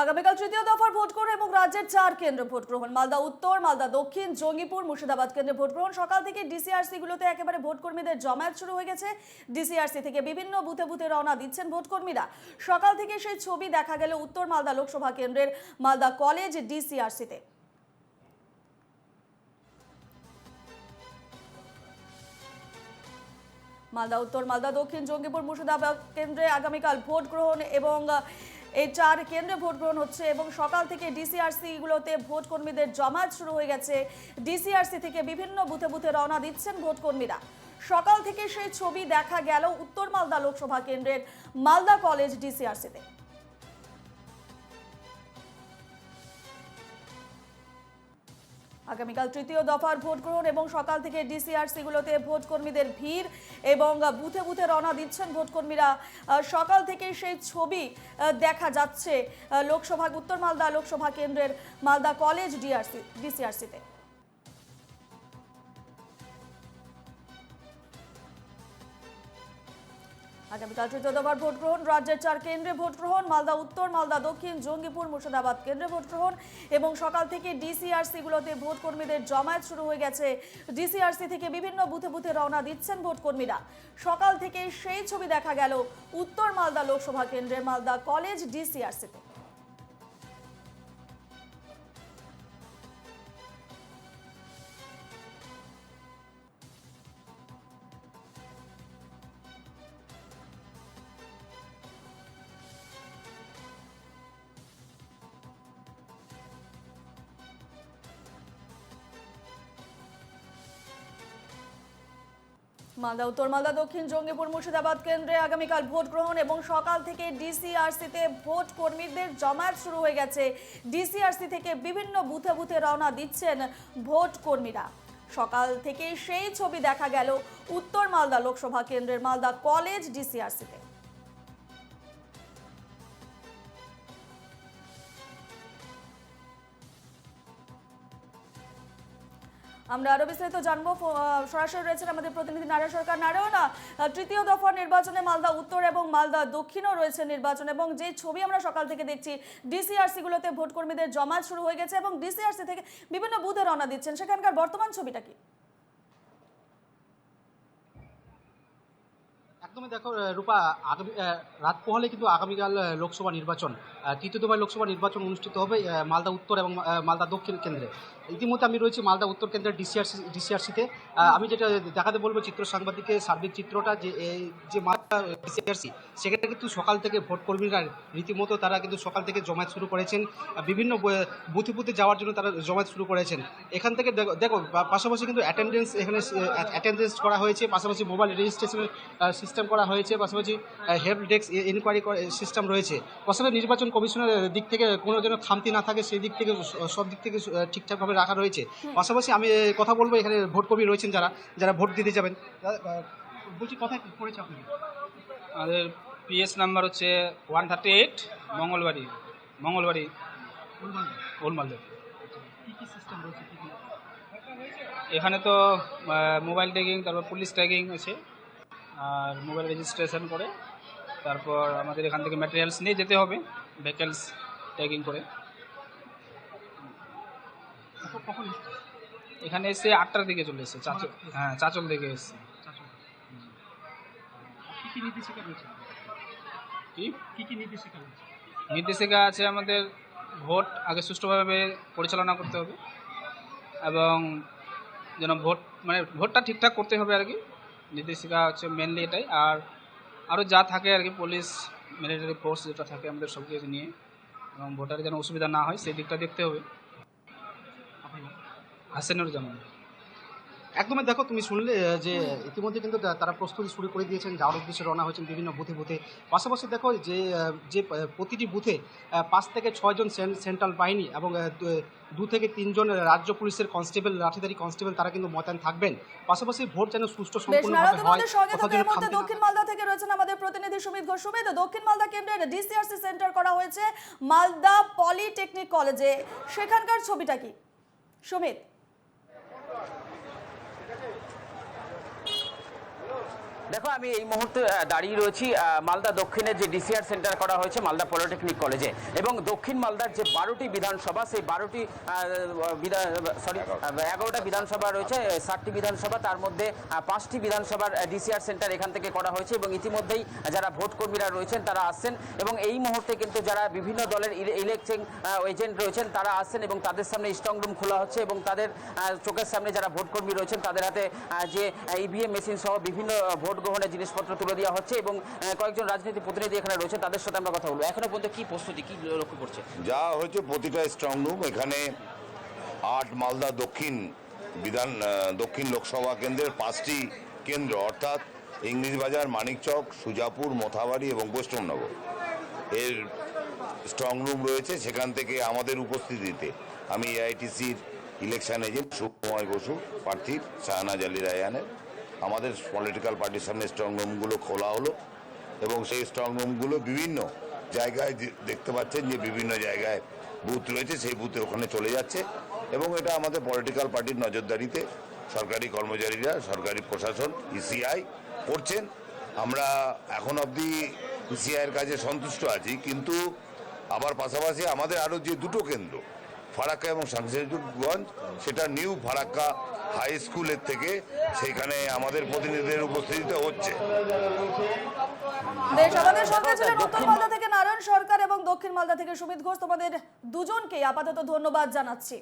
আগামীকাল তৃতীয় দফার ভোট গ্রহণ এবং রাজ্যের 4 কেন্দ্রে ভোট গ্রহণ। মালদা উত্তর, মালদা দক্ষিণ, জঙ্গিপুর, মুর্শিদাবাদ কেন্দ্রে ভোট গ্রহণ। সকাল থেকে ডিসিআরসি গুলোতে একেবারে ভোট কর্মীদের জমায়েত শুরু হয়ে গেছে। ডিসিআরসি থেকে বিভিন্ন বুথে বুথে রওনা দিচ্ছেন ভোট কর্মীরা। সকাল থেকে সেই ছবি দেখা গেল উত্তর মালদা লোকসভা কেন্দ্রের মালদা কলেজ ডিসিআরসিতে। মালদা উত্তর, মালদা দক্ষিণ, জঙ্গিপুর, মুর্শিদাবাদ কেন্দ্রে আগামীকাল ভোট গ্রহণ এবং এই 4 কেন্দ্রে ভোট গ্রহণ হচ্ছে এবং সকাল থেকে ডিসিআরসি গুলোতে ভোট কর্মীদের জমায়েত শুরু হয়ে গেছে। ডিসিআরসি থেকে বিভিন্ন বুথে বুথে রওনা দিচ্ছেন ভোট কর্মীরা। সকাল থেকে সেই ছবি দেখা গেল উত্তর মালদা লোকসভা কেন্দ্রের মালদা কলেজ ডিসিআরসিতে। আগামীকাল তৃতীয় দফার ভোট গ্রহণ এবং সকাল থেকে ডিসিআরসি গুলোতে ভোট কর্মীদের ভিড় এবং বুথে বুথে রওনা দিচ্ছেন ভোট কর্মীরা। সকাল থেকে সেই ছবি দেখা যাচ্ছে লোকসভা উত্তর মালদা লোকসভা কেন্দ্রের মালদা কলেজ ডিসিআরসিতে। আগামীকাল তৃতীয় দফার ভোট গ্রহণ, রাজ্যের 4 কেন্দ্রে ভোট গ্রহণ। মালদা উত্তর, মালদা দক্ষিণ, জঙ্গিপুর, মুর্শিদাবাদ কেন্দ্রে ভোট গ্রহণ এবং সকাল থেকে ডিসিআরসি গুলোতে ভোট কর্মীদের জমায়েত শুরু হয়ে গেছে। ডিসিআরসি থেকে বিভিন্ন বুথে বুথে রওনা দিচ্ছেন ভোট কর্মীরা। সকাল থেকে সেই ছবি দেখা গেল উত্তর মালদা লোকসভা কেন্দ্রের মালদা কলেজ ডিসিআরসিতে। মালদা উত্তর, মালদা দক্ষিণ, জঙ্গিপুর, মুর্শিদাবাদ কেন্দ্রে আগামীকাল ভোট গ্রহণ এবং সকাল থেকে ডিসিআরসিতে ভোট কর্মীদের জমায়েত শুরু হয়ে গেছে। ডিসিআরসি থেকে বিভিন্ন বুথে বুথে রওনা দিচ্ছেন ভোট কর্মীরা। সকাল থেকে সেই ছবি দেখা গেল উত্তর মালদা লোকসভা কেন্দ্রের মালদা কলেজ ডিসিআরসিতে। আমরা আরো বিস্তারিত জানবো। সরাসরি রয়েছেন আমাদের প্রতিনিধি নারায়ণ সরকার। নারায়ণ, তৃতীয় দফার নির্বাচনে মালদা উত্তর এবং মালদা দক্ষিণও রয়েছে নির্বাচন এবং যে ছবি আমরা সকাল থেকে দেখছি ডিসিআরসি গুলোতে ভোট কর্মীদের জমায়েত শুরু হয়ে গেছে এবং ডিসিআরসি থেকে বিভিন্ন বুথে রওনা দিচ্ছেন, সেখানকার বর্তমান ছবিটা কি? একদমই দেখো রূপা, আগামী রাত পোহালে কিন্তু আগামীকাল লোকসভা নির্বাচন, তৃতীয় দফায় লোকসভা নির্বাচন অনুষ্ঠিত হবে মালদা উত্তর এবং মালদা দক্ষিণ কেন্দ্রে। ইতিমধ্যে আমি রয়েছি মালদা উত্তর কেন্দ্রের ডিসিআরসিতে। আমি যেটা দেখাতে বলবো চিত্র সাংবাদিকের সার্বিক চিত্রটা, যে মালদা ডিসিআরসি সেখানে কিন্তু সকাল থেকে ভোট কর্মীরা রীতিমতো তারা কিন্তু সকাল থেকে জমায়েত শুরু করেছেন, বিভিন্ন বুথে বুথে যাওয়ার জন্য তারা জমায়েত শুরু করেছেন। এখান থেকে দেখো পাশাপাশি কিন্তু অ্যাটেন্ডেন্স করা হয়েছে, পাশাপাশি মোবাইল রেজিস্ট্রেশনের সিস্টেম করা হয়েছে, পাশাপাশি হেল্প ডেস্ক ইনকোয়ারি সিস্টেম রয়েছে। পাশাপাশি নির্বাচন কমিশনের দিক থেকে কোনো যেন খামতি না থাকে সেই দিক থেকে সব দিক থেকে ঠিকঠাকভাবে রাখা রয়েছে। পাশাপাশি আমি কথা বলবো এখানে ভোট কর্মী রয়েছেন যারা ভোট দিতে যাবেন। বলছি কোথায় পড়েছে আপনি? আমাদের পিএস নাম্বার হচ্ছে 138, মঙ্গলবাড়ি ওলমালদা। কী কী সিস্টেম রয়েছে? এখানে তো মোবাইল ট্যাগিং, তারপর পুলিশ ট্যাগিং আছে, আর মোবাইল রেজিস্ট্রেশন করে তারপর আমাদের এখান থেকে ম্যাটেরিয়ালস নিয়ে যেতে হবে, ভেহিকেলস ট্যাগিং করে। কখন এখানে এসে 8টার দিকে চলে এসেছে, চাচল থেকে এসছে। কী কী নির্দেশিকা রয়েছে? কী কী নির্দেশিকা রয়েছে? নির্দেশিকা আছে আমাদের ভোট আগে সুষ্ঠুভাবে পরিচালনা করতে হবে এবং যেন ভোটটা ঠিকঠাক করতে হবে আর কি। নির্দেশিকা হচ্ছে মেনলি এটাই। আর আরও যা থাকে আর কি, পুলিশ মিলিটারি ফোর্স যেটা থাকে আমাদের সব কিছু নিয়ে, এবং ভোটারের যেন অসুবিধা না হয় সেই দিকটা দেখতে হবে। হাসিনুজ্জামান। একদমই দেখো, তুমি শুনলে যে ইতিমধ্যে কিন্তু তারা প্রস্তুতি শুরু করে দিয়েছেন, যাওয়ার উদ্দেশ্যে রওনা হয়েছেন বিভিন্ন বুথে বুথে। পাশাপাশি দেখো যে প্রতিটি বুথে 5 থেকে 6 জন সেন্ট্রাল বাহিনী এবং 2 থেকে 3 জন রাজ্য পুলিশের কনস্টেবল, লাঠিধারী কনস্টেবল তারা কিন্তু মোতায়েন থাকবেন। পাশাপাশি ভোট যেন সুষ্ঠু সম্পূর্ণভাবে হয়। দক্ষিণ মালদা থেকে রয়েছেন আমাদের প্রতিনিধি সুমিত ঘোষ। সুমিত, দক্ষিণ মালদা কেন্দ্রের ডিসিআরসি সেন্টার করা হয়েছে মালদা পলিটেকনিক কলেজে, সেখানকার ছবিটা কি সুমিত? দেখো আমি এই মুহূর্তে দাঁড়িয়ে রয়েছি মালদা দক্ষিণের যে ডিসিআর সেন্টার করা হয়েছে মালদা পলিটেকনিক কলেজে, এবং দক্ষিণ মালদার যে 12টি বিধানসভা, সেই 12টি 11টা বিধানসভা রয়েছে, 60টি বিধানসভা, তার মধ্যে 5টি বিধানসভার ডিসিআর সেন্টার এখান থেকে করা হয়েছে। এবং ইতিমধ্যেই যারা ভোট কর্মীরা রয়েছেন তারা আসছেন, এবং এই মুহূর্তে কিন্তু যারা বিভিন্ন দলের ইলেকশন এজেন্ট রয়েছেন তারা আসছেন, এবং তাদের সামনে স্ট্রং রুম খোলা হচ্ছে, এবং তাদের চোখের সামনে যারা ভোট কর্মী রয়েছেন তাদের হাতে যে ইভিএম মেশিন সহ বিভিন্ন ভোট গ্রহণের জিনিসপত্র তুলে দেওয়া হচ্ছে। এবং কয়েকজন রাজনৈতিক প্রতিনিধি এখানে রয়েছেন, তাদের সাথে আমরা কথা বলবো। এখনো পর্যন্ত কি প্রস্তুতি, কি লক্ষ্য করছে? যা হয়েছে প্রতিটা স্ট্রং রুম এখানে 8 মালদা দক্ষিণ লোকসভা কেন্দ্রের 5টি কেন্দ্র, অর্থাৎ ইংলিশবাজার, মানিকচক, সুজাপুর, মোথাবাড়ি এবং বৈষ্ণবনগর এর স্ট্রং রুম রয়েছে। সেখান থেকে আমাদের উপস্থিতিতে আমি এআইটিসির ইলেকশন এজেন্ট সুকুমার বসু, প্রার্থী শাহনাজ আলী রায়হানের, আমাদের পলিটিক্যাল পার্টির সামনে স্ট্রং রুমগুলো খোলা হলো, এবং সেই স্ট্রং রুমগুলো বিভিন্ন জায়গায় দেখতে পাচ্ছেন যে বিভিন্ন জায়গায় বুথ রয়েছে, সেই বুথের ওখানে চলে যাচ্ছে। এবং এটা আমাদের পলিটিক্যাল পার্টির নজরদারিতে সরকারি কর্মচারীরা, সরকারি প্রশাসন, ইসিআই করছেন। আমরা এখন অবধি ইসিআইয়ের কাজে সন্তুষ্ট আছি, কিন্তু আবার পাশাপাশি আমাদের আরও যে দুটো কেন্দ্র ফারাক্কা এবং শামশেরগঞ্জ, সেটা নিউ ফারাক্কা হাই স্কুলের থেকে সেখানে আমাদের প্রতিনিধিদের উপস্থিতিতে হচ্ছে। বেশ, আমাদের সঙ্গে ছিলেন উত্তর মালদা থেকে নারায়ণ সরকার এবং দক্ষিণ মালদা থেকে সুমিত ঘোষ। তোমাদের দুজনকে আপাতত ধন্যবাদ জানাচ্ছি।